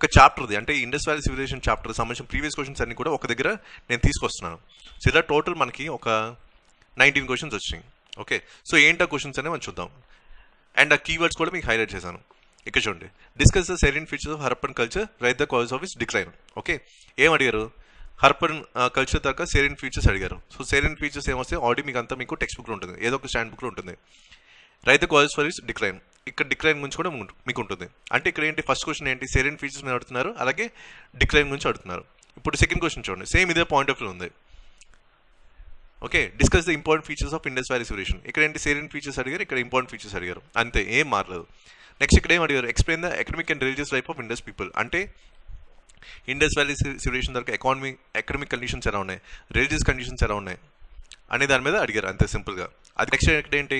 ఒక చాప్టర్ది అంటే Indus valley civilisation chapter సంబంధించిన ప్రీవియస్ క్వశ్చన్స్ అన్ని కూడా ఒక దగ్గర నేను తీసుకొస్తున్నాను. సో ఇలా టోటల్ మనకి ఒక 19 క్వశ్చన్స్ వచ్చినాయి. ఓకే, సో ఏంటా క్వశ్చన్స్ అనేవి మనం చూద్దాం. అండ్ ఆ కీవర్డ్స్ కూడా మీకు హైలైట్ చేశాను. ఇక్కడ చూడండి, discuss the salient features of Harappan culture, right the cause of its decline. Okay, ఏం అడిగారు? హరప్పన్ కల్చర్ దాకా సేరియన్ ఫీచర్స్ అడిగారు. సో సేరియన్ ఫీచర్స్ ఏమొస్తే ఆల్రెడీ మీకు అంతా మీకు టెక్స్ట్ బుక్లో ఉంటుంది, ఏదో ఒక స్టాండ్ బుక్లో ఉంటుంది. Right the causes for it's decline, ఇక్కడ డిక్లైన్ గురించి కూడా మీకు ఉంటుంది. అంటే ఇక్కడ ఏంటి, ఫస్ట్ క్వశ్చన్ ఏంటి, సేరియన్ ఫీచర్స్ మీద అడుగుతున్నారు, అలాగే డిక్లైన్ గురించి అడుగుతున్నారు. ఇప్పుడు సెకండ్ క్వశ్చన్ చూడండి, సేమ్ ఇదే పాయింట్ ఆఫ్ వ్యూ ఉంది. Okay, discuss the important features of Indus valley civilisation. ఇక్కడ ఏంటి, సేరియన్ ఫీచర్స్ అడిగారు, ఇక్కడ ఇంపార్టెంట్ ఫీచర్స్ అడిగారు, అంతే, ఏం మారలేదు. నెక్స్ట్ ఇక్కడ ఏం అడిగారు, explain the economic and religious life of Indus people. అంటే ఇండస్ వ్యాలీ సివిలైజేషన్ దగ్గర ఎకనమిక్ కండిషన్స్ ఎలా ఉన్నాయి, రిలీజియస్ కండిషన్స్ ఎలా ఉన్నాయి అనే దాని మీద అడిగారు, అంతే సింపుల్గా. అది నెక్స్ట్ ఇక్కడ ఏంటి,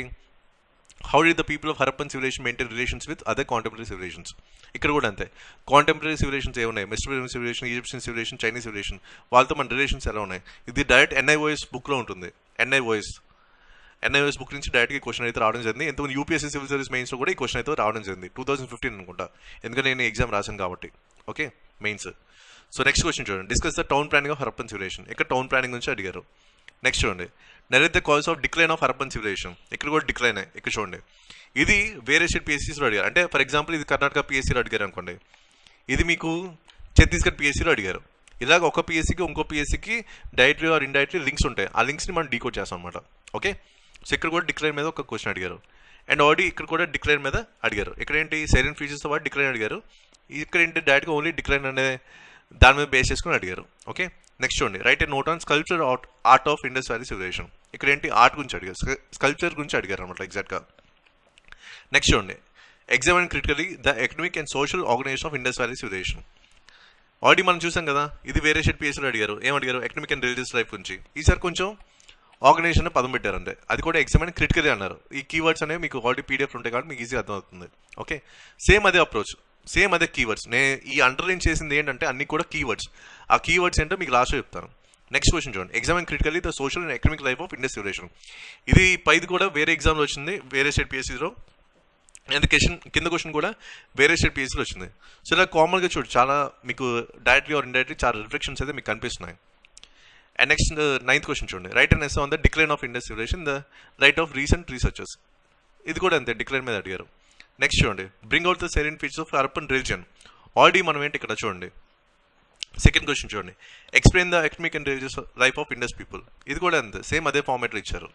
how did the people of Harappan civilization maintain relations with other contemporary civilizations. ఇక్కడ కూడా అంతే, కాంటెంపరీ సివిలైజేషన్స్ ఏమున్నాయి, Mesopotamian civilization, Egyptian civilization, Chinese civilization, వాళ్ళతో మన రిలేషన్స్ ఎలా ఉన్నాయి. ఇది డైరెక్ట్ NIOS బుక్లో ఉంటుంది. NIOS బుక్ నుంచి డైరెక్ట్గా క్వశ్చన్ అయితే రావడం జరిగింది. ఎంతమంది UPSC సివిల్ సర్వీస్ మెయిన్స్లో కూడా ఈ క్వశ్చన్ అయితే రావడం జరిగింది 2015 అనుకుంటా, ఎందుకంటే నేను ఎగ్జామ్ రాశాను కాబట్టి. Okay, mains. So next question చూడండి, discuss the town planning of Harappan civilization. ఇక్కడ టౌన్ ప్లానింగ్ గురించి అడిగారు. నెక్స్ట్ చూడండి, narrate the cause of decline of Harappan civilization. ఇక్కడ కూడా డిక్లైన్. ఇక్కడ చూడండి, ఇది వేరే స్టేట్ PSCలో అడిగారు. అంటే ఫర్ ఎగ్జాంపుల్ ఇది కర్ణాటక PSCలో అడిగారు అనుకోండి, ఇది మీకు ఛత్తీస్గఢ్ PSCలో అడిగారు. ఇలాగ ఒక PSCకి ఇంకో PSCకి డైరెక్ట్లీ ఆర్ ఇండైరెక్ట్లీ లింక్స్ ఉంటాయి. ఆ లింక్స్ని మనం డీకోడ్ చేస్తాం అనమాట. ఓకే, సో ఇక్కడ కూడా డిక్లైన్ మీద ఒక క్వశ్చన్ అడిగారు. అండ్ ఆల్రెడీ ఇక్కడ కూడా డిక్లైన్ మీద అడిగారు. ఇక్కడ ఏంటి, సెరియన్ ఫీచర్స్తో పాటు డిక్లైన్ అడిగారు. ఇక్కడ ఏంటి, డైరెక్ట్గా ఓన్లీ డిక్లైన్ అనే దాని మీద బేస్ చేసుకుని అడిగారు. ఓకే, నెక్స్ట్ చూడండి, write a note on sculpture art of Indus valley civilisation. ఇక్కడ ఏంటి, ఆర్ట్ గురించి అడిగారు, స్కల్ప్చర్ గురించి అడిగారు అనమాట ఎగ్జాక్ట్గా. నెక్స్ట్ చూడండి, examine critically the economic and social organisation of Indus valley civilisation. Already మనం చూసాం కదా, ఇది వేరే స్టేట్ PSCలో అడిగారు. ఏం అడిగారు, ఎకనమిక్ అండ్ రిలీజియస్ లైఫ్ గురించి. ఈసారి కొంచెం ఆర్గనైజేషన్ పదం పెట్టారు అంతే. అది కూడా ఎగ్జామిన్ క్రిటికలీ అన్నారు. ఈ కీవర్డ్స్ అనేవి మీకు ఆల్రెడీ PDF ఉంటాయి కాబట్టి మీకు ఈజీగా అర్థమవుతుంది. ఓకే, సేమ్ అదే అప్రోచ్, సేమ్ అదే కీవర్డ్స్. నేను ఈ అండర్లైన్ చేసింది ఏంటంటే అన్ని కూడా కీవర్డ్స్. ఆ కీవర్డ్స్ ఏంటో మీకు లాస్ట్లో చెప్తాను. నెక్స్ట్ క్వశ్చన్ చూడండి, examine critically the social and economic life of Indus civilisation. ఇది పైది కూడా వేరే ఎగ్జామ్లో వచ్చింది, వేరే స్టేట్ PSCలో. అండ్ కింద క్వశ్చన్ కూడా వేరే స్టేట్ PSCలో వచ్చింది. సో ఇలా కామన్గా చూడు, చాలా మీకు డైరెక్ట్లీ ఆర్ ఇండైరెక్ట్లీ చాలా రిఫ్లెక్షన్స్ అయితే మీకు కనిపిస్తున్నాయి. అండ్ నెక్స్ట్ 9th క్వశ్చన్ చూడండి, write an essay on the decline of Indus civilization, the right of recent researchers. ఇది కూడా అంతే, డిక్లైన్ మీద అడిగారు. నెక్స్ట్ చూడండి, bring out the salient features of Harappan religion. Already మనం ఏంటి ఇక్కడ చూడండి, సెకండ్ క్వశ్చన్ చూడండి, explain the economic and religious life of Indus people. ఇది కూడా అంతే, సేమ్ అదే ఫార్మాట్లో ఇచ్చారు.